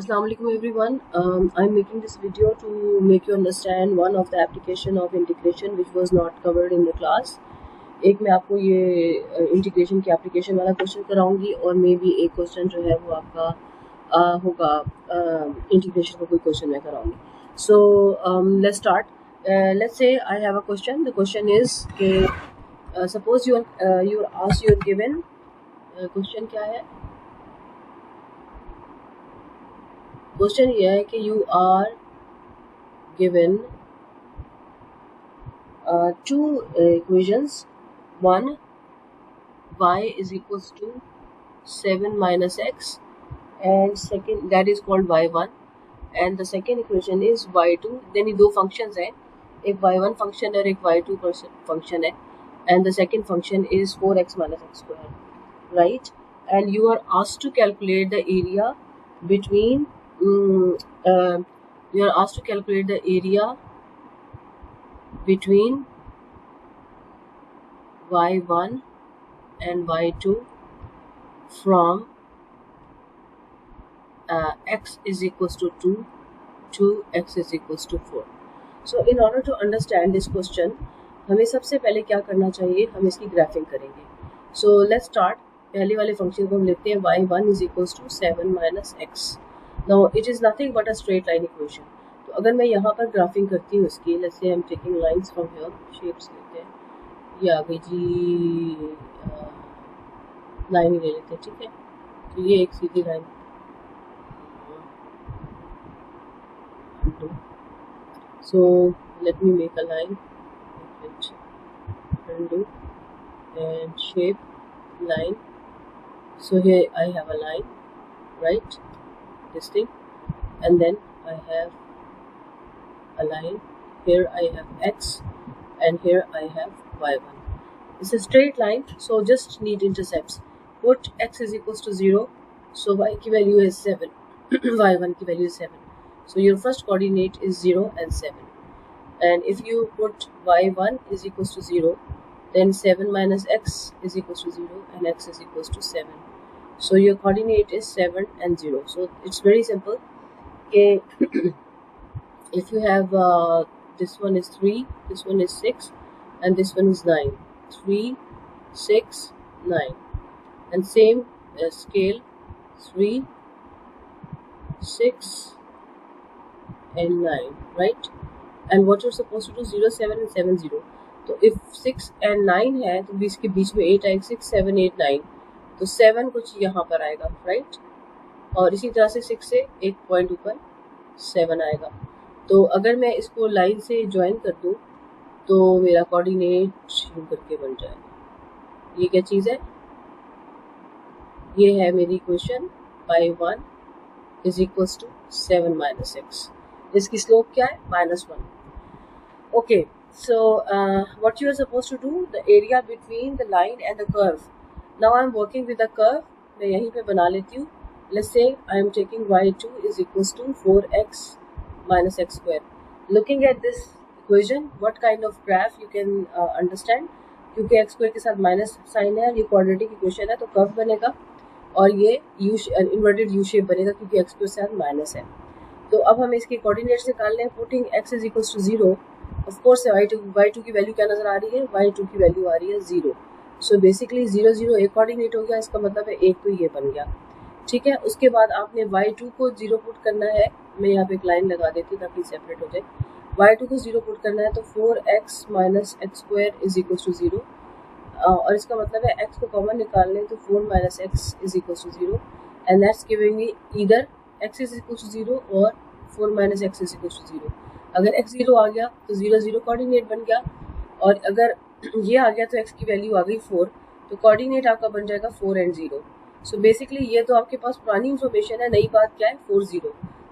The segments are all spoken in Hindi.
Assalamualaikum everyone. I'm making this video to make you understand one of the application of integration which was not covered in the class. एक मैं आपको ये इंटीग्रेशन की एप्लीकेशन वाला क्वेश्चन कराऊंगी और मे बी एक क्वेश्चन जो है वो आपका होगा इंटीग्रेशन का कोई क्वेश्चन मैं कराऊंगी. So let's start. Let's say I have a question. The question is suppose you are given. Question क्या है? क्वेश्चन ये है कि you are given two equations. One, y is equals to 7 minus x, and second that is called y1, and the second equation is y2. Then ये दो functions हैं, एक y1 function और एक y2 function है, and the second function is 4x minus x square, right? And you are asked to calculate the area between y1 and y2 from x is equals to 2 to x is equals to 4. So in order to understand this question, हमें सबसे पहले क्या करना चाहिए? हम इसकी ग्राफिंग करेंगे. So let's start. पहले वाले फंक्शन को हम लिखते हैं y1 is equals to 7 minus x. Now it is nothing but a straight line equation. तो अगर मैं यहाँ पर ग्राफिंग करती हूँ इसकी, let's say I'm taking lines from here, shapes लेते हैं, ये आ गई जी, लाइन ही ले लेते हैं, ठीक है. तो ये एक सीधी line. So let me make a line, undo and shape line. So here I have a line, right, this thing, and then I have a line, here I have x and here I have y1. It's a straight line, so just need intercepts. Put x is equals to 0, so y की value is 7, y1 की value is 7. So your first coordinate is 0 and 7. And if you put y1 is equals to 0, then 7 minus x is equals to 0 and x is equals to 7. So your coordinate is 7 and 0. So it's very simple. Okay. If you have this one is 3, this one is 6, and this one is 9. 3, 6, 9. And same scale, 3, 6, and 9, right? And what you're supposed to do, 0, 7 and 7, 0. तो if 6 and 9 है तो इसके बीच में 8 आएगा, 6, 7, 8, 9. तो 7 कुछ यहाँ पर आएगा, राइट? और इसी तरह से 6 से एक पॉइंट ऊपर 7 आएगा. तो अगर मैं इसको लाइन से ज्वाइन कर दूँ तो मेरा कोऑर्डिनेट यूँ करके बन जाएगा. ये क्या चीज़ है? ये है मेरी equation y1 is equals to 7 minus x. इसकी स्लोप क्या है? -1. Okay, so what you are supposed to do, the area between the line and the curve. Now I am working with the curve. मैं यहीं पे बना लेती हूँ. Let's say I am taking y2 is equals to 4x minus x square. Looking at this equation, what kind of graph you can understand? क्योंकि x square के साथ माइनस साइन है, ये क्वाड्रेटिक इक्वेशन है, तो कर्व बनेगा और ये इन्वर्टेड यू शेप बनेगा क्योंकि x के साथ माइनस है. तो अब हमें इसके कोऑर्डिनेट्स निकालने हैं. Putting x is equals to 0, of course y2 की वैल्यू क्या नजर आ रही है? y2 की वैल्यू आ रही है 0. सो बेसिकली 0, 0 एक कोऑर्डिनेट हो गया, इसका मतलब है एक तो ये बन गया, ठीक है. उसके बाद आपने y2 को 0 पुट करना है. मैं यहाँ पे एक लाइन लगा देती हूँ ताकि सेपरेट हो जाए. y2 को 0 पुट करना है तो 4x minus x square is equals to 0. और इसका मतलब है x को कॉमन निकाल लें तो 4 minus x is equals to 0, and that's giving me either x is equals to 0 और 4 minus x is equals to 0. अगर x 0 आ गया तो 0, 0 कोऑर्डिनेट बन गया, और अगर ये आ गया तो x की वैल्यू आ गई 4, तो कोऑर्डिनेट आपका बन जाएगा 4 and 0. सो बेसिकली ये तो आपके पास पुरानी इंफॉर्मेशन है, नई बात क्या है? 4, 0.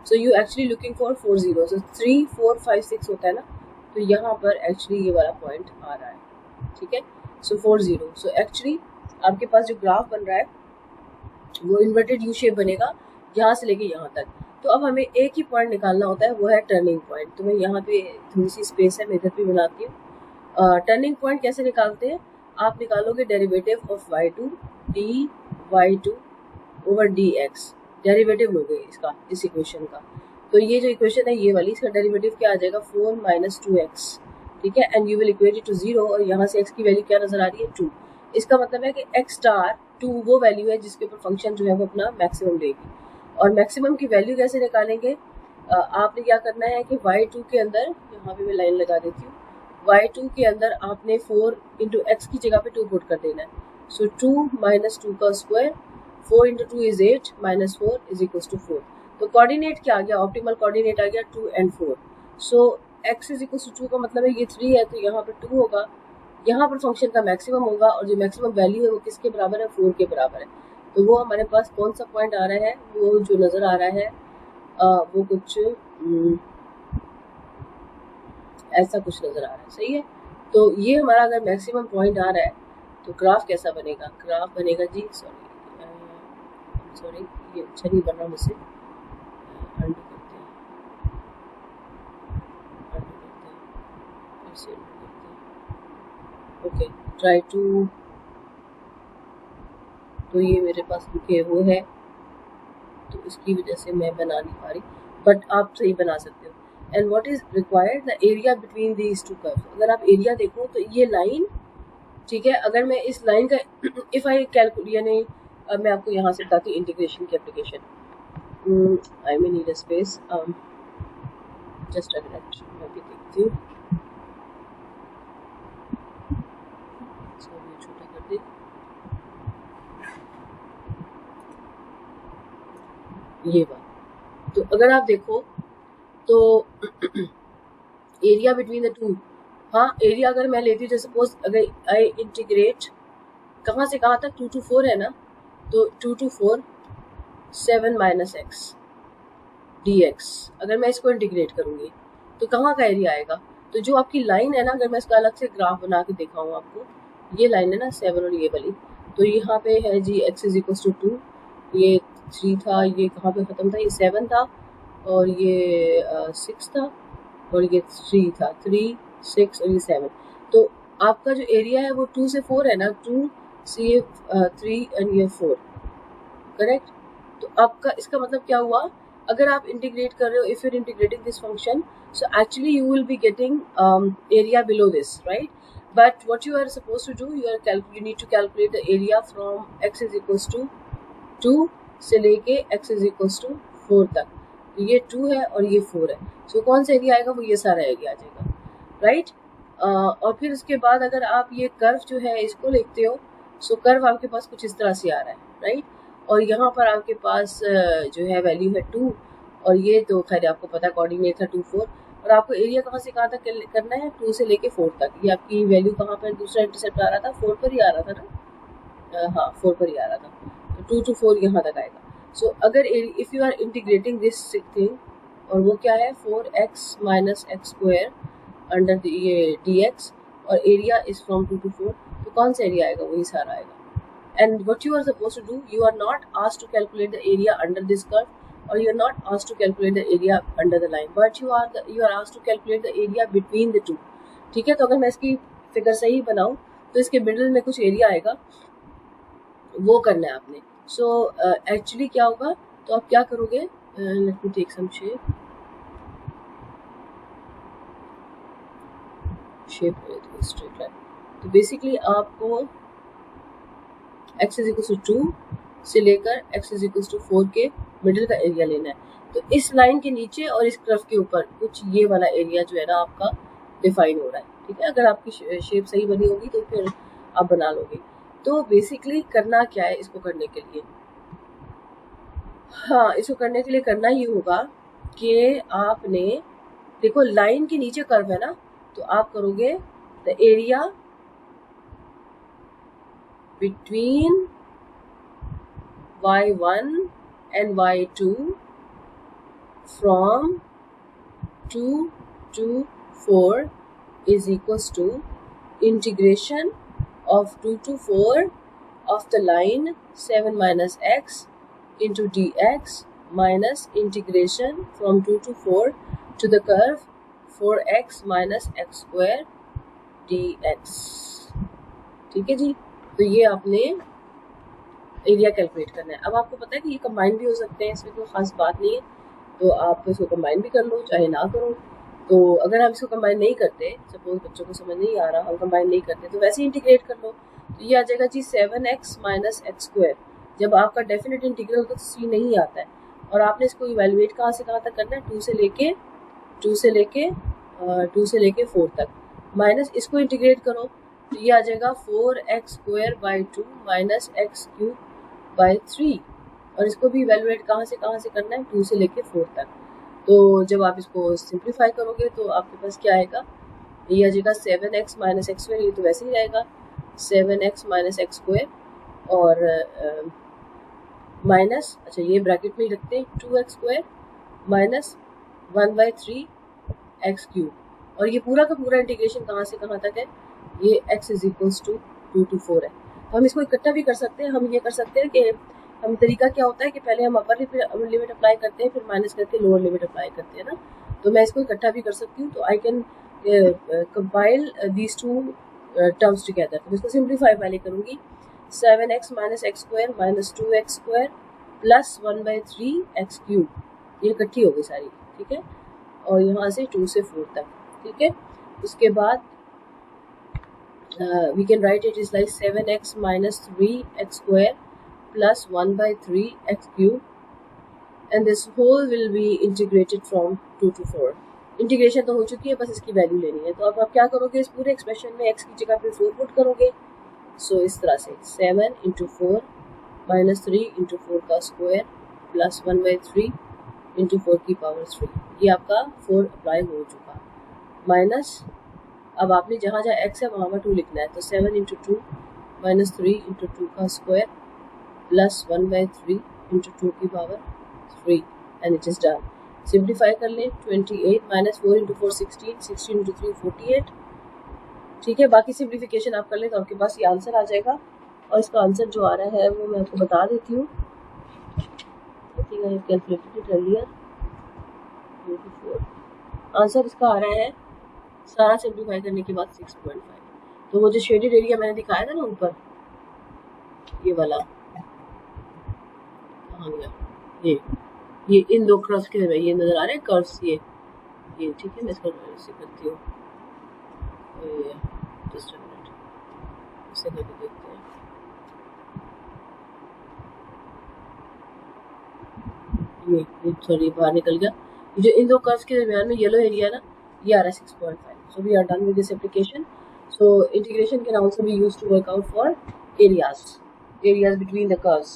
So you actually looking for 4, 0. सो 3, 4, 5, 6 होता है ना, तो यहाँ पर एक्चुअली ये वाला पॉइंट आ रहा है, ठीक है. सो 4, 0. सो एक्चुअली आपके पास जो ग्राफ बन रहा है वो इन्वर्टेड यू शेप बनेगा यहाँ से लेके यहाँ तक. तो अब हमें एक ही पॉइंट निकालना होता है, वो है टर्निंग पॉइंट. तो मैं यहाँ पे थोड़ी सी स्पेस है, मैं इधर भी बनाती हूँ. टर्निंग पॉइंट कैसे निकालते हैं? आप निकालोगे derivative of y2 dy2 over dx. Derivative लोगे इसका, इस इक्वेशन का, तो ये जो इक्वेशन है ये वाली, इसका डेरिवेटिव क्या आ जाएगा 4 माइनस 2x, ठीक है, and you will equate it to 0, और यहाँ से x की वैल्यू क्या नजर आ रही है 2। इसका मतलब है कि x स्टार 2 वो वैल्यू है जिसके ऊपर फंक्शन जो है वो अपना मैक्सिमम देगी। और मैक्सिमम की वैल्यू कैसे निकालेंगे, आपने क्या करना है कि y2 के अंदर, यहाँ पे मैं लाइन लगा देती हूँ, y2 के अंदर आपने 4 इंटू एक्स की जगह पे 2 पुट कर देना है। सो 2 माइनस 2 का square, 4 into 2 is 8 minus 4 is equal to 4। तो कोऑर्डिनेट क्या आ गया, ऑप्टिमल कोऑर्डिनेट आ गया 2 and 4। So x is equal to 2 का मतलब है ये 3 है, तो यहाँ पर 2 होगा, यहाँ पर फंक्शन का मैक्सिमम होगा, और जो मैक्सिमम वैल्यू है वो किसके बराबर है, 4 के बराबर है। तो वो हमारे पास कौन सा पॉइंट आ रहा है, वो जो नज़र आ रहा है वो कुछ ऐसा कुछ नज़र आ रहा है, सही है। तो ये हमारा अगर मैक्सिमम पॉइंट आ रहा है तो ग्राफ कैसा बनेगा, ग्राफ बनेगा जी, सॉरी ये अच्छा नहीं बन रहा मुझसे, अंडू करते हैं, फिर से ओके, ट्राई टू, तो ये मेरे पास रुके वो है, तो इसकी वजह से मैं बना नहीं पा रही, बट आप सही बना सकते हो। And what is required, the area between these two curves. अगर आप एरिया देखो तो ये लाइन, ठीक है, अगर मैं इस लाइन का इफ आई कैलकुलेट, यानी अब मैं आपको यहाँ से बताती हूँ इंटीग्रेशन की application. I may need a space, just a minute, मैं भी देखती हूँ, छोटा कर दे, ये बात। तो अगर आप देखो तो एरिया बिटवीन द टू, हाँ एरिया अगर मैं लेती हूँ, जैसे सपोज अगर आई इंटीग्रेट कहाँ से कहाँ तक, 2 to 4 है ना, तो 2 to 4 7 minus x D x, अगर मैं इसको इंटीग्रेट करूँगी तो कहाँ का एरिया आएगा, तो जो आपकी लाइन है ना, अगर मैं इसका अलग से ग्राफ बना के दिखाऊँ आपको, ये लाइन है ना 7 और ये वाली, तो यहाँ पे है जी x इज इक्वल टू 2, ये 3 था, ये कहाँ पे ख़त्म था, ये 7 था, और ये 6 था, और ये 3 था, 3 6 और ये 7। तो आपका जो एरिया है वो 2 से 4 है ना, 2 से 3 एंड ये 4, करेक्ट। तो आपका इसका मतलब क्या हुआ, अगर आप इंटीग्रेट कर रहे हो, if you are integrating this function, so actually you will be getting area below this, right? But what you are supposed to do, you need to calculate the area from x is equals to 2 से लेके x is equals to 4 तक। ये 2 है और ये 4 है, so कौन सा एरिया आएगा, वो ये सारा एरिया आ जाएगा, राइट। और फिर उसके बाद अगर आप ये कर्व जो है इसको लिखते हो, सो कर्व आपके पास कुछ इस तरह से आ रहा है, राइट। और यहाँ पर आपके पास जो है वैल्यू है 2, और ये तो खैर आपको पता कोऑर्डिनेट था 2 4, और आपको एरिया कहाँ से कहाँ तक करना है, 2 से लेके 4 तक। ये आपकी वैल्यू कहाँ पर दूसरा इंटरसेप्ट आ रहा था, 4 पर ही आ रहा था ना, हाँ 4 पर ही आ रहा था, तो 2 to 4 यहाँ तक आएगा। सो अगर if you are integrating this thing, और वो क्या है 4x minus x square under ये dx, और एरिया इज फ्रॉम 2 to 4, तो कौन सा एरिया आएगा, वही सारा आएगा। And what you are supposed to do, you are not asked to calculate the area under this curve, or you are not asked to calculate the area under the line, but you are asked to calculate the area between the two, ठीक है। तो अगर मैं इसकी फिगर सही बनाऊं तो इसके मिडिल में कुछ एरिया आएगा, वो करना है आपने। सो एक्चुअली क्या होगा, तो आप क्या करोगे, let me take some shape straight line. तो बेसिकली आपको x इज इक्वल टू 2 से लेकर x इज इक्वल टू 4 के मिडिल का एरिया लेना है। तो इस लाइन के नीचे और इस कर्व के ऊपर कुछ ये वाला एरिया जो है ना आपका डिफाइन हो रहा है, ठीक है। अगर आपकी शेप सही बनी होगी तो फिर आप बना लोगे। तो बेसिकली करना क्या है इसको करने के लिए, हाँ इसको करने के लिए करना ये होगा कि आपने देखो लाइन के नीचे कर्व है ना, तो आप करोगे the area between y1 and y2 from 2 to 4 is equals to integration of 2 to 4 of the line 7 minus x into dx minus integration from 2 to 4 to the curve 4x minus x square dx, ठीक है जी। तो ये आपने एरिया कैलकुलेट करना है। अब आपको पता है कि ये कंबाइन भी हो सकते हैं, इसमें कोई खास बात नहीं है, तो आप इसको कंबाइन भी कर लो चाहे ना करो। तो अगर हम इसको कंबाइन नहीं करते, सपोज बच्चों को समझ नहीं आ रहा, हम कंबाइन नहीं करते तो वैसे ही इंटीग्रेट कर लो। तो ये आ जाएगा जी 7x माइनस एक्स स्क्वायर। जब आपका डेफिनेट इंटीग्रल तो सी नहीं आता है, और आपने इसको इवेलुएट कहाँ से कहाँ तक करना है, 2 से लेके 4 तक, माइनस इसको इंटीग्रेट करो तो ये आ जाएगा 4x square by 2 minus x cube by 3, और इसको भी इवेलुएट कहाँ से करना है, 2 से लेके 4 तक। तो जब आप इसको सिंप्लीफाई करोगे तो आपके पास क्या आएगा, ये आ जाएगा 7x माइनस एक्स स्क्वायर, ये तो वैसे ही रहेगा 7x माइनस एक्स स्क्वायर, और माइनस, अच्छा ये ब्रैकेट में ही रखते हैं, 2x square minus 1/3 x cube, और ये पूरा का पूरा इंटीग्रेशन कहाँ से कहाँ तक है, ये x is equals to 2 to 4 है। तो हम इसको इकट्ठा भी कर सकते हैं। हम ये कर सकते हैं कि हम तरीका क्या होता है कि पहले हम अपर लिमिट अप्लाई करते हैं, फिर माइनस करके लोअर लिमिट अप्लाई करते हैं ना, तो मैं इसको इकट्ठा भी कर सकती हूँ। तो I can compile these two terms together. तो इसको सिंप्लीफाई पहले करूँगी, 7x minus x square minus 2x square plus 1/3 x cube, ये इकट्ठी होगी सारी, ठीक है, और यहाँ से 2 से 4 तक, ठीक है। उसके बाद we can write it is like 7x minus 3x square plus 1/3 x cube, and this whole will be integrated from 2 to 4। Integration तो हो चुकी है, बस इसकी वैल्यू लेनी है। तो अब आप क्या करोगे, इस पूरे एक्सप्रेशन में x की जगह पे 4 पुट करोगे। सो इस तरह से 7 × 4 माइनस 3 × 4 का स्क्वायर प्लस 1/3 × 4 की पावर 3, ये आपका 4 अप्लाई हो चुका, माइनस अब आपने जहाँ जहाँ x है वहाँ 2 लिखना है। तो 7 × 2 माइनस 3 × 2 का स्क्वायर प्लस 1/3 × 2 की power 3, and it is done. Simplify कर लें, 28 माइनस 4 × 4 16, 16 × 3 48, ठीक है। बाकी सिंप्लीफिकेशन आप कर लें तो आपके पास ये आंसर आ जाएगा, और इसका आंसर जो आ रहा है वो मैं आपको बता देती हूँ। I think I have calculated it earlier. Answer इसका आ रहा है सारा सिंप्लीफाई करने के बाद 6.5। तो वो जो शेडेड एरिया मैंने दिखाया था ना ऊपर, ये वाला कहाँ गया, ये इन दो कर्व्स के ये नजर आ रहे हैं कर्व्स, ये ठीक है। मैं इसको ऐसे करती हूँ, जस्ट अ मिनट, इसे करके देखते हैं। ये सॉरी बाहर निकल गया। जो इन दो कर्व्स के दरमियान में येलो एरिया ना, ये आ रहा है 6.5। So we are done with this application. So integration can also be used to work out for areas between the curves.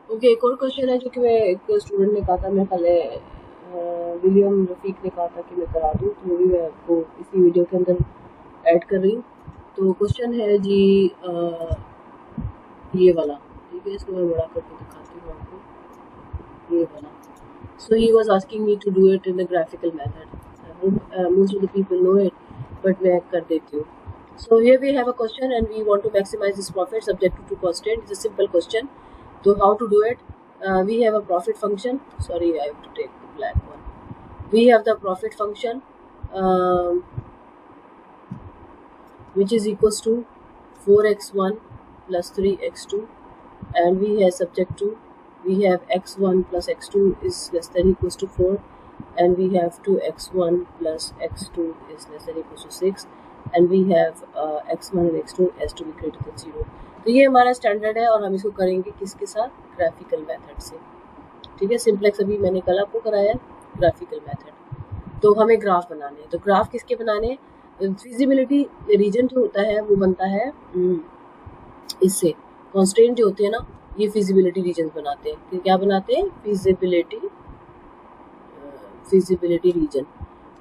Okay, एक और क्वेश्चन है जो कि मैं एक स्टूडेंट ने कहा था, मैं पहले विलियम रफीक ने कहा था कि मैं करा दूँ, तो वो भी मैं आपको इसी वीडियो के अंदर ऐड कर रही हूँ। तो क्वेश्चन है जी ये वाला, ठीक है, इसको मैं बड़ा करके दिखाती हूँ आपको, ये वाला। So he was asking me to do it in the graphical method. Most of the people know it, but मैं कर देती हूँ। So here we have a question and we want to maximize this profit subject to two constraints. It's a simple question. So how to do it? We have a profit function. Sorry, I have to take the black one. We have the profit function, which is equals to 4x1 plus 3x2, and we have subject to, we have x1 plus x2 is less than equals to 4, and we have 2x1 plus x2 is less than equals to 6, and we have x1 and x2 has to be greater than 0। तो ये हमारा स्टैंडर्ड है, और हम इसको करेंगे किसके साथ, ग्राफिकल मेथड से, ठीक है। सिंप्लेक्स अभी मैंने कल आपको कराया, ग्राफिकल मेथड। तो हमें ग्राफ बनाने हैं, तो ग्राफ किसके बनाने, फिजिबिलिटी रीजन जो होता है वो बनता है इससे, कॉन्स्टेंट जो होते हैं ना, ये फिजिबिलिटी रीजन बनाते हैं। तो क्या बनाते हैं, फिजिबिलिटी रीजन।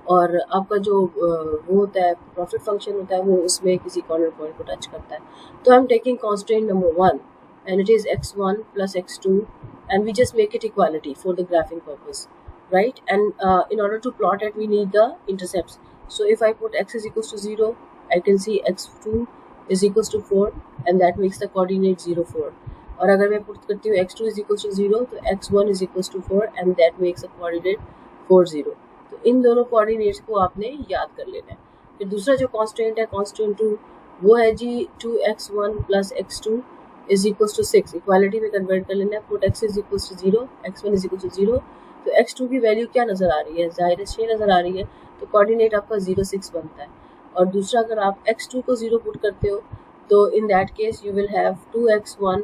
और आपका जो वो होता है प्रॉफिट फंक्शन होता है, वो उसमें किसी कॉर्नर पॉइंट को टच करता है। तो I am taking constant number 1 and it is x1 plus x2, and we just make it equality for the graphing purpose, right? And in order to plot it we need the intercepts. So if I put x is equals to 0, I can see x2 is equals to 4, and that makes the coordinate 0 4। और अगर मैं पुट करती हूँ x2 is equals to 0, तो x1 is equals to 4, and that makes a coordinate 4 0। तो इन दोनों कोऑर्डिनेट्स को आपने याद कर लेना है। फिर दूसरा जो कांस्टेंट है, कांस्टेंट 2, वो है जी 2x1 plus x2 is equal to 6। Equality में कन्वर्ट कर लेना है, put x is equal to 0, x1 is equal to 0। तो x2 की वैल्यू क्या नज़र आ रही है, ज़ाहिर है 6 नज़र आ रही है, तो कोऑर्डिनेट आपका 0 6 बनता है। और दूसरा अगर आप x2 को 0 पुट करते हो तो in that case you will have 2x1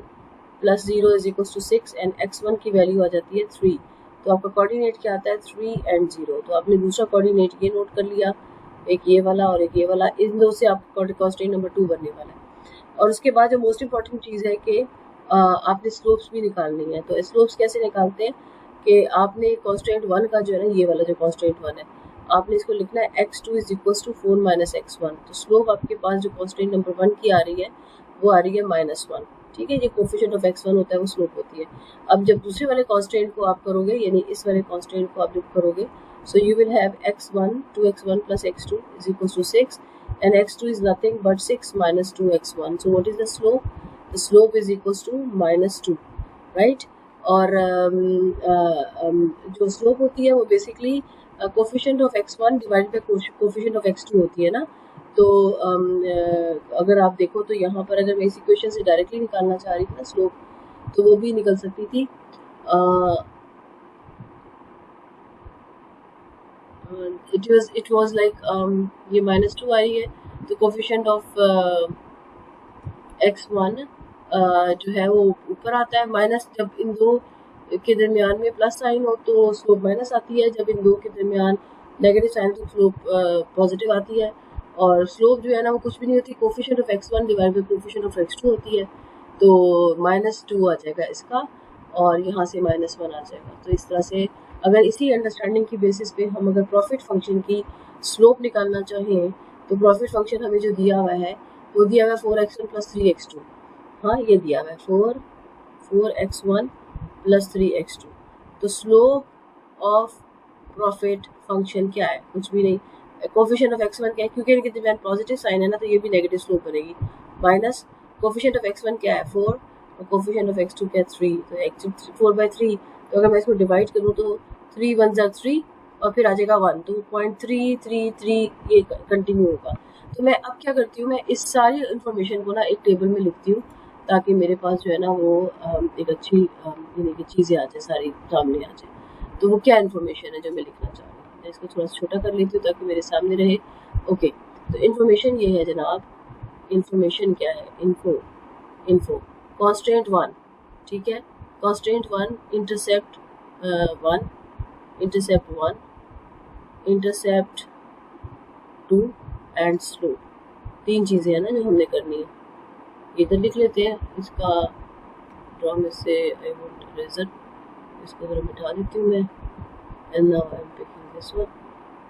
plus 0 is equal to 6 and x1 की वैल्यू आ जाती है 3। तो आपका कोऑर्डिनेट क्या आता है 3 एंड 0। तो आपने दूसरा कोऑर्डिनेट ये नोट कर लिया, एक ये वाला और एक ये वाला, इन दो से आपका कॉन्स्टेंट नंबर 2 बनने वाला है। और उसके बाद जो मोस्ट इंपॉर्टेंट चीज़ है कि आपने स्लोप्स भी निकालनी है। तो स्लोप्स कैसे निकालते हैं कि आपने कॉन्स्टेंट 1 का जो है ना, ये वाला जो कॉन्स्टेंट 1 है, आपने इसको लिखना है x2 is equal to 4 minus x1। तो स्लोप आपके पास जो कॉन्स्टेंट नंबर 1 की आ रही है वो आ रही है -1। ठीक है, ये कोफिशिएंट ऑफ x1 होता है, वो स्लोप होती है। अब जब दूसरे वाले कॉन्स्टेंट को आप करोगे, यानी इस वाले कॉन्स्टेंट को आप जब करोगे, so you will have x1 2x1 plus x2 is equals to 6 and x2 is nothing but 6 minus 2x1. So what is the slope? The slope is equals to -2, right? और जो स्लोप होती है वो basically coefficient of x1 divided by coefficient of x2 होती है ना। तो अगर आप देखो तो यहाँ पर अगर मैं इस इक्वेशन से डायरेक्टली निकालना चाह रही थी ना स्लोप, तो वो भी निकल सकती थी। it was like ये -2 आई है, तो कोफिशिएंट ऑफ x1 जो है वो ऊपर आता है, माइनस जब इन दो के दरमियान में प्लस साइन हो तो स्लोप माइनस आती है, जब इन दो के दरमियान नेगेटिव साइन तो स्लोप पॉजिटिव आती है। और स्लोप जो है ना वो कुछ भी नहीं होती, coefficient of x1 divide by coefficient of x2 होती है। तो -2 आ जाएगा इसका और यहाँ से -1 आ जाएगा। तो इस तरह से अगर इसी अंडरस्टैंडिंग की बेसिस पे हम अगर प्रॉफिट फंक्शन की स्लोप निकालना चाहें, तो प्रॉफिट फंक्शन हमें जो दिया हुआ है वो दिया हुआ है 4x1 प्लस 3x2। हाँ, ये दिया हुआ है 4x1 प्लस 3x2। तो स्लोप ऑफ प्रॉफिट फंक्शन क्या है, कुछ भी नहीं, कोफिशिएंट ऑफ x1 क्या है, क्योंकि इनके दरमियान पॉजिटिव साइन है ना, तो ये भी नेगेटिव स्लोप बनेगी। माइनस कोफिशिएंट ऑफ x1 क्या है 4 और कोफिशिएंट ऑफ x2 क्या है 3। तो x 4/3, तो अगर मैं इसको डिवाइड करूँ तो 3 1 ज़ा 3 और फिर आ जाएगा 1, तो 0.333 ये कंटिन्यू होगा। तो मैं अब क्या करती हूँ, मैं इस सारी इन्फॉर्मेशन को ना एक टेबल में लिखती हूँ ताकि मेरे पास जो है ना वो एक अच्छी यानी कि चीज़ें आ जाए, सारी सामने आ जाए। तो वो क्या इन्फॉर्मेशन है जो मैं लिखना चाह रही हूँ, मैं इसको थोड़ा सा छोटा कर लेती हूँ ताकि मेरे सामने रहे। ओके, तो इन्फॉर्मेशन ये है जनाब, इन्फॉर्मेशन क्या है, इन्फो कॉन्स्टेंट 1, ठीक है, constant 1, intercept 1, intercept 1, intercept 2 and slope. 3 चीज़ें हैं ना जो हमने करनी है। इधर लिख लेते हैं इसका ड्रॉ में से, आई वांट इरेजर, इसको जरा मिटा देती हूँ मैं, and now I am picking this one.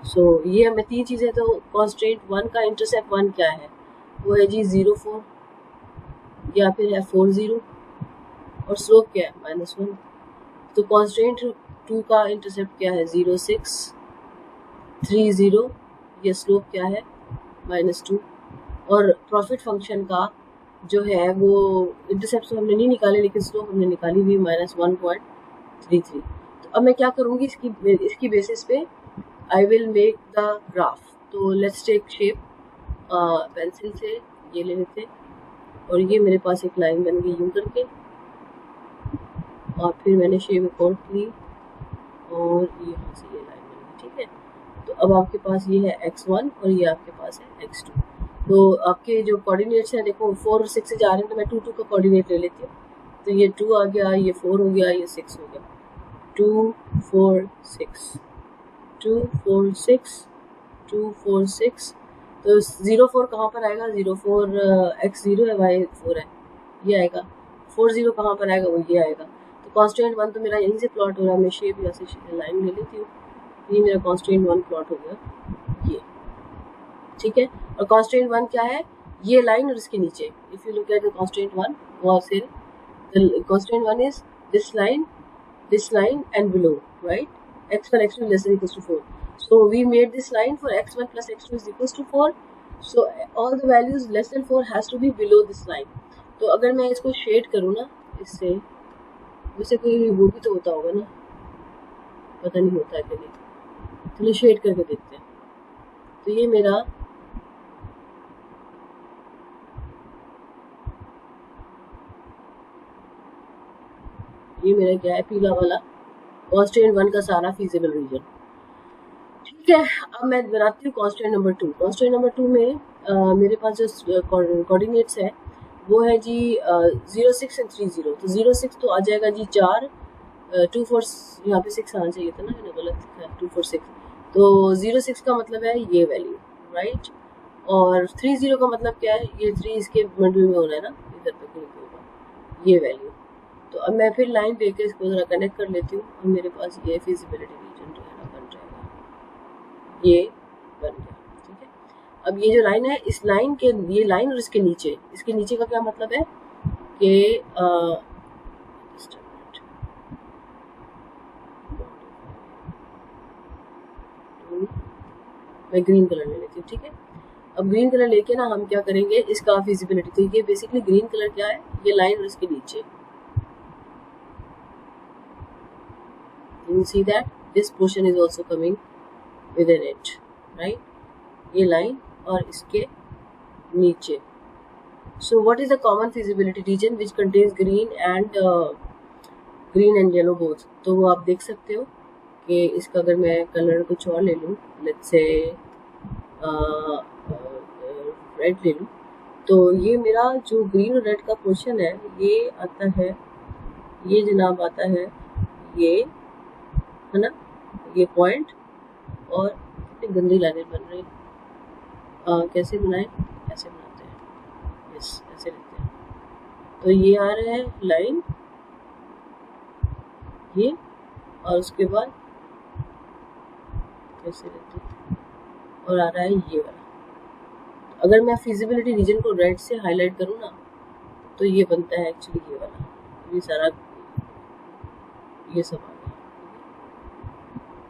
सो ये हमें 3 चीज़ें, तो कॉन्स्टेंट 1 का इंटरसेप्ट 1 क्या है, वो है जी 0 4 या फिर है 4 0 और स्लोप क्या है -1। तो कॉन्स्टेंट 2 का इंटरसेप्ट क्या है 0 6 3 0, ये स्लोप क्या है -2। और प्रॉफिट फंक्शन का जो है वो इंटरसेप्ट तो हमने नहीं निकाले, लेकिन स्लोप हमने निकाली हुई -1.33। तो अब मैं क्या करूँगी, इसकी बेसिस पे आई विल मेक द ग्राफ। तो लेट्स टेक शेप, पेंसिल से ये ले लेते और ये मेरे पास एक लाइन बन गई यूँ करके, और फिर मैंने शेप एक और ली और यहाँ से ये लाइन बन गई, ठीक है। तो अब आपके पास ये है x1 और ये आपके पास है x2। तो आपके जो कोऑर्डिनेट्स हैं देखो 4 और 6 से जा रहे हैं, तो मैं 2 2 का कोऑर्डिनेट ले लेती हूँ। तो ये 2 आ गया, ये 4 हो गया, ये 6 हो गया, 2 4 6 2 4 6 2 4 6। तो 0 4 कहाँ पर आएगा, 0 4 x0 है, y4 है, ये आएगा। 4 0 कहाँ पर आएगा, वो ये आएगा। तो कॉन्स्टेंट 1 तो मेरा यहीं से प्लॉट हो रहा है, मैं शेप यहाँ से लाइन ले लेती हूँ, ये मेरा कॉन्स्टेंट 1 प्लॉट हो गया ये, ठीक है। और कॉन्स्टेंट 1 क्या है, ये लाइन और इसके नीचे, if you look at the constant 1, वो से the constant 1 is this line and below, right, x1 x2 less than equals to 4. So we made this line for x1 plus x2 is equals to 4. So all the values less than 4 has to be below this line. तो अगर मैं इसको शेड करूँ ना इससे, वैसे कोई वो भी तो होता होगा ना, पता नहीं होता है कि नहीं, चलिए शेड करके देखते हैं। तो ये मेरा ये मेरा क्या है, पीला वाला कॉन्स्टेंट 1 का सारा फीजिबल रीजन। ठीक है, अब मैं बनाती हूँ कॉन्स्टेंट नंबर 2। कॉन्स्टेंट नंबर 2 में मेरे पास जो कोऑर्डिनेट्स है वो है जी 0, 6 एंड 3, 0। तो 0, 6 तो आ जाएगा जी 4, 2, 4, यहाँ पे 6 आना चाहिए था ना, मैंने गलत लिखा है, 2, 4, 6। तो 0, 6 का मतलब है ये वैल्यू, राइट। और 3, 0 का मतलब क्या है, ये 3 इसके मिडिल में होना है ना, इधर पे कहीं पे होगा ये वैल्यू। तो अब मैं फिर लाइन लेके इसको जरा कनेक्ट कर लेती हूँ और मेरे पास ये फिजिबिलिटी रीजन जो है ना बन जाएगा, ये बन गया। ठीक है, अब ये जो लाइन है, इस लाइन के, ये लाइन और इसके नीचे का क्या मतलब है कि मैं ग्रीन कलर ले लेती हूँ। ठीक है, अब ग्रीन कलर लेके ना हम क्या करेंगे, इसका फिजिबिलिटी, तो ये बेसिकली ग्रीन कलर क्या है, ये लाइन और इसके नीचे, you see that this portion is also coming within it, right, ये लाइन और इसके नीचे। so what is the common feasibility region which contains green and yellow both? तो वो आप देख सकते हो कि इसका अगर मैं कलर कुछ और ले लूँ, लेट्स से रेड ले लूँ, तो ये मेरा जो ग्रीन और रेड का पोर्शन है ये आता है, ये जनाब आता है, ये है ना, ये पॉइंट, और कितनी गंदी लाइनें बन रही है, कैसे बनाए, ऐसे बनाते हैं, यस ऐसे लेते हैं। तो ये आ रहा है लाइन, ये, और उसके बाद कैसे लेते हैं, और आ रहा है ये वाला। अगर मैं फिजिबिलिटी रीजन को रेड से हाईलाइट करूँ ना, तो ये बनता है एक्चुअली ये वाला, ये सारा ये सब आ गया।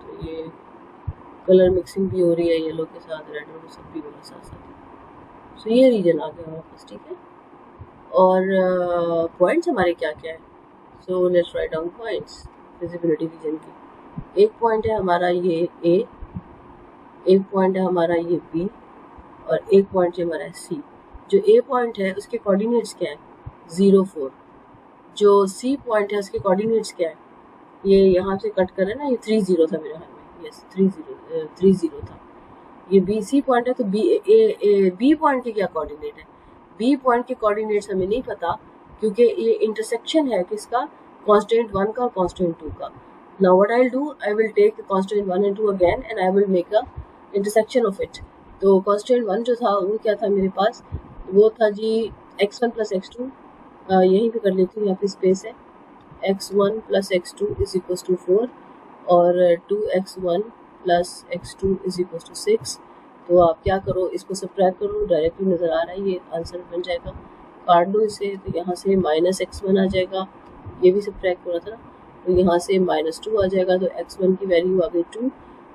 तो ये कलर मिक्सिंग भी हो रही है येलो के साथ, रेड और सब भी हो रहा है साथ साथ। सो ये रीजन आ गया वापस। ठीक है, और पॉइंट्स हमारे क्या क्या है, so let's write down points feasibility region की। एक पॉइंट है हमारा ये ए, एक पॉइंट है हमारा ये बी, और एक पॉइंट है हमारा सी। जो ए पॉइंट है उसके कोऑर्डिनेट्स क्या है, 0, 4। जो सी पॉइंट है उसके कोऑर्डिनेट्स क्या है, ये यहाँ से कट कर है ना, ये 3, 0 था मेरे हाथ में, यस 3, 0 था। ये बी सी पॉइंट है, तो बी पॉइंट के क्या कोऑर्डिनेट है, बी पॉइंट के कोऑर्डिनेट्स हमें नहीं पता, क्योंकि ये इंटरसेक्शन है किसका, कांस्टेंट 1 का और कांस्टेंट 2 का। Now what I will do, I will take constant 1 and 2 again and I will make a intersection of it. तो कांस्टेंट 1 जो था वो क्या था मेरे पास, वो था जी x1 + x2, यहीं पे कर लेती हूँ, यहाँ पे स्पेस है, x1 + x2 = 4, और 2x1 + x2 = 6। तो आप क्या करो, इसको सब्ट्रैक्ट करो, डायरेक्टली नज़र आ रहा है, ये आंसर बन जाएगा। काट दो इसे, तो यहाँ से -x1 आ जाएगा, ये भी सब्ट्रैक्ट हो रहा था ना, तो यहाँ से -2 आ जाएगा, तो x1 की वैल्यू आ गई 2,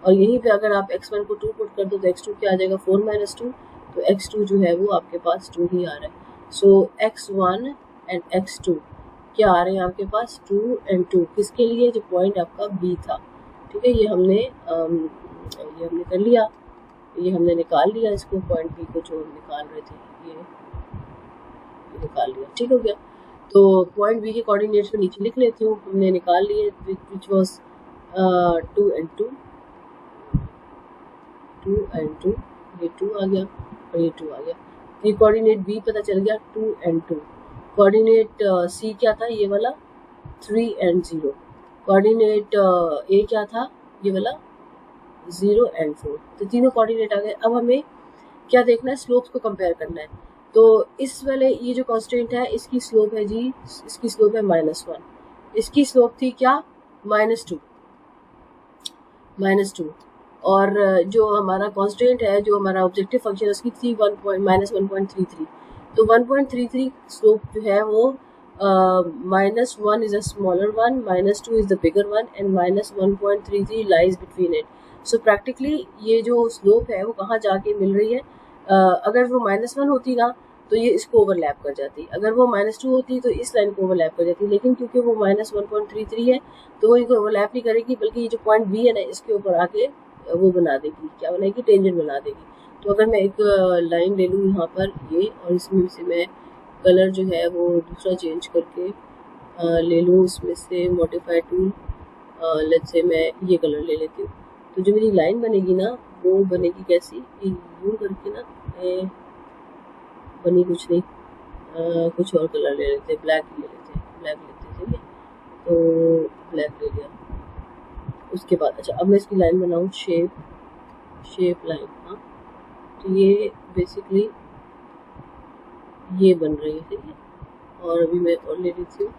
और यहीं पे अगर आप x1 को 2 पुट कर दो तो x2 क्या आ जाएगा, 4 - 2, तो x2 जो है वो आपके पास 2 ही आ रहा है। सो x1 एंड x2 क्या आ रहे हैं आपके पास, 2 and 2, किसके लिए, जो पॉइंट आपका बी था। ठीक है, ये हमने कर लिया, ये हमने निकाल लिया इसको, पॉइंट बी को जो निकाल रहे थे, ये निकाल लिया। ठीक हो गया, तो पॉइंट बी के कोऑर्डिनेट्स में नीचे लिख लेती हूँ, हमने निकाल लिए, विच वाज 2 and 2, 2 and 2, ये 2 आ गया और ये 2 आ गया। ये कोऑर्डिनेट बी पता चल गया, 2 and 2। कोऑर्डिनेट सी क्या था, ये वाला 3 and 0। कोऑर्डिनेट ए क्या था, ये वाला 0 and 4। तो तीनों कोऑर्डिनेट आ गए। अब हमें क्या देखना है, स्लोप्स को कंपेयर करना है। तो इस वाले ये जो कांस्टेंट है इसकी स्लोप है जी, इसकी स्लोप है -1, इसकी स्लोप थी क्या, -2, और जो हमारा कांस्टेंट है, जो हमारा ऑब्जेक्टिव फंक्शन है, उसकी थी -1.33। तो 1.33 स्लोप जो है वो -1 is a smaller one, -2 is the bigger one, and -1.33 lies between it. So practically ये जो स्लोप है वो कहाँ जाके मिल रही है, अगर वो -1 होती ना तो ये इसको ओवरलैप कर जाती, अगर वो -2 होती तो इस लाइन को ओवरलैप कर जाती, लेकिन क्योंकि वो -1.33 है तो वो इनको ओवरलैप नहीं करेगी, बल्कि ये जो पॉइंट बी है ना इसके ऊपर आके वो बना देगी, क्या बनाएगी, टेंजेंट बना देगी। तो अगर मैं एक लाइन ले लूँ यहाँ पर ये, और इसमें से मैं कलर जो है वो दूसरा चेंज करके ले लूँ इसमें से मॉडिफाई टूल, लेट्स से मैं ये कलर ले लेती हूँ। तो जो मेरी लाइन बनेगी ना वो बनेगी कैसी, यूँ करके ना, बनी कुछ नहीं, कुछ और कलर ले लेते हैं, ब्लैक ले लेते हैं, ब्लैक लेते हैं, ठीक है। तो ब्लैक ले लिया, उसके बाद अच्छा अब मैं इसकी लाइन बनाऊँ, शेप लाइन। हाँ, तो ये बेसिकली ये बन रही है, ठीक है। और अभी मैं और ले लेती हूँ,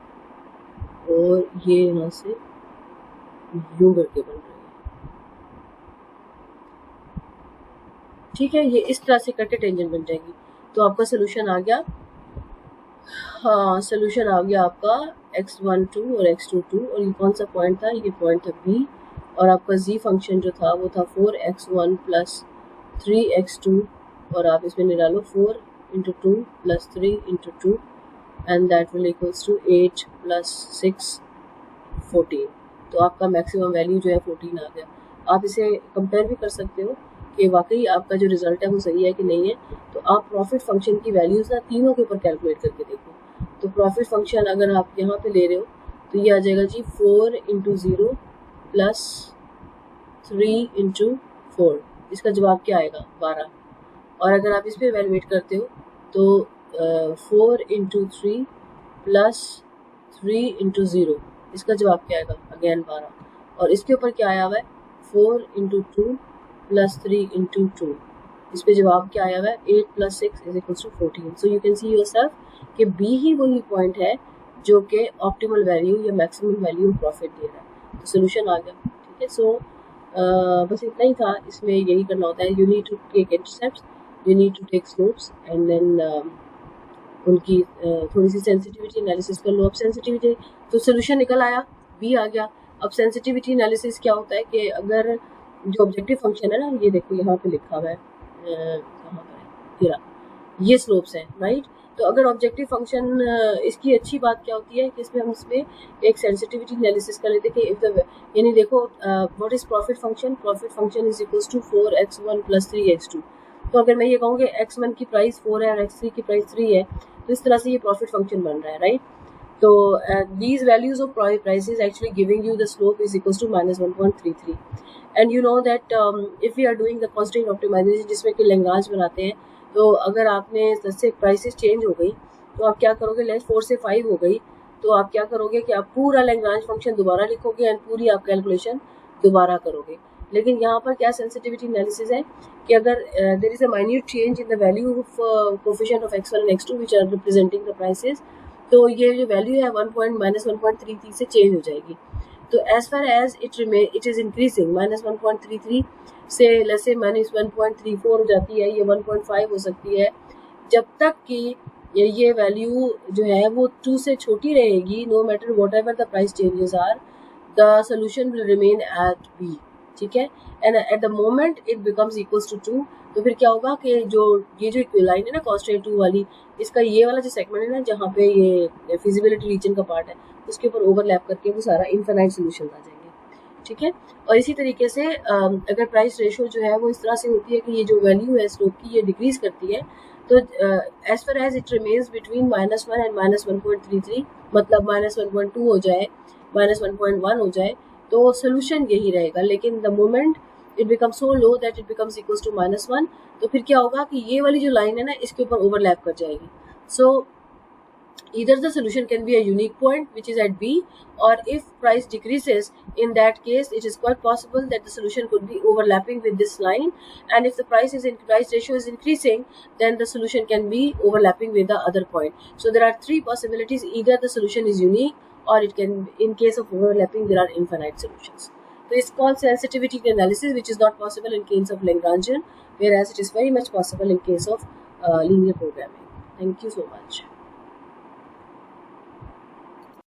और ये यहाँ से यूं करके बन रही है, ठीक है। ये इस तरह से करके टेंजेंट बन जाएगी। तो आपका सोल्यूशन आ गया। हाँ, सोल्यूशन आ गया आपका x12 और x22, और ये कौन सा पॉइंट था, ये पॉइंट था b, और आपका z फंक्शन जो था वो था 4x1 प्लस 3x2, और आप इसमें निकालो 4 into 2 plus 3 into 2, and that will equals to 8 plus 6 14। तो आपका मैक्सिमम वैल्यू जो है 14 आ गया। आप इसे कंपेयर भी कर सकते हो कि वाकई आपका जो रिजल्ट है वो सही है कि नहीं है। तो आप प्रॉफिट फंक्शन की वैल्यूज़ ना तीनों के ऊपर कैलकुलेट करके देखो। तो प्रॉफिट फंक्शन अगर आप यहाँ पे ले रहे हो तो ये आ जाएगा जी 4 इंटू 0 प्लस 3 इंटू 4, इसका जवाब क्या आएगा 12। और अगर आप इस पर वैल्यूएट करते हो तो 4 इंटू 3 प्लस 3 इंटू 0, इसका जवाब क्या आएगा अगेन 12। और इसके ऊपर क्या आया हुआ है 4 इंटू 2 प्लस 3 इंटू 2, इस पे जवाब क्या आया हुआ है 8 plus 6 is equals to 14। So you can see yourself कि बी ही वही पॉइंट है जो कि ऑप्टिमल वैल्यू या मैक्सिमम वैल्यू प्रॉफिट दे रहा है। तो सोल्यूशन आ गया, ठीक है। सो बस इतना ही था, इसमें यही करना होता है, you need to take intercepts, you need to take slopes, and then उनकी थोड़ी सी सेंसिटिविटी एनालिसिस कर लो। अब सेंसिटिविटी तो सोल्यूशन निकल आया, बी आ गया। अब सेंसिटिविटी एनालिसिस क्या होता है कि अगर जो ऑब्जेक्टिव फंक्शन है ना, ये देखो यहाँ पे लिखा हुआ है, कहाँ पर है, ये स्लोप्स है, राइट। तो अगर ऑब्जेक्टिव फंक्शन, इसकी अच्छी बात क्या होती है कि इसमें हम इसमें एक सेंसिटिविटी एनालिसिस कर लेते हैं कि इफ द, यानी देखो what is profit function, profit function is equals to 4x1 plus 3x2। तो अगर मैं ये कहूँ कि x1 की प्राइस 4 है और x3 की प्राइस 3 है, तो इस तरह से ये प्रॉफिट फंक्शन बन रहा है, राइट। तो these values of prices actually giving you the slope is equals to minus 1.33, and you know that if we are doing the constraint optimization जिसमें कि लैग्रांज बनाते हैं, तो अगर आपने जैसे प्राइसेस चेंज हो गई तो आप क्या करोगे, लेस 4 से 5 हो गई तो आप क्या करोगे कि आप पूरा लैग्रांज फंक्शन दोबारा लिखोगे एंड पूरी आप कैलकुलेशन दोबारा करोगे। लेकिन यहाँ पर क्या सेंसिटिविटी एनालिसिस है कि अगर there is a minute change in the value of coefficient of x1 and x2 which are representing the prices, तो ये जो वैल्यू है 1.33 से चेंज हो जाएगी। तो as far as it is increasing, -1.33 से लेसे -1.34 हो जाती है, ये 1.5 हो सकती है, जब तक कि ये वैल्यू जो है वो 2 से छोटी रहेगी, no matter what ever the price changes are, the solution will remain at B, ठीक है। And at the moment it becomes equals to 2, तो फिर क्या होगा कि जो लाइन है ना कॉन्स्टेंट 2 वाली, इसका ये वाला जो सेगमेंट है ना जहाँ पे ये फिजिबिलिटी रीजन का पार्ट है, उसके ऊपर ओवरलैप करके वो सारा इनफाइनाइट सोल्यूशन आ जाएंगे, ठीक है। और इसी तरीके से अगर प्राइस रेशो जो है वो इस तरह से होती है कि ये जो वैल्यू है स्लोप की ये डिक्रीज करती है, तो as far as it remains between -1 and -1.33, मतलब -1.2 हो जाए, -1.1 हो जाए, तो सोल्यूशन यही रहेगा। लेकिन the moment it become so low that it becomes equals to -1, तो फिर क्या होगा कि ये वाली जो लाइन है ना इसके ऊपर ओवरलैप कर जाएगी। सो either the solution can be a unique point which is at B, or if price decreases, in that case it is quite possible that the solution could be overlapping with this line, and if the price ratio is increasing, then the solution can be overlapping with the other point. So there are three possibilities: either the solution is unique, or it can, in case of overlapping, there are infinite solutions. So it's called sensitivity analysis, which is not possible in case of Lagrangian, whereas it is very much possible in case of linear programming. Thank you so much.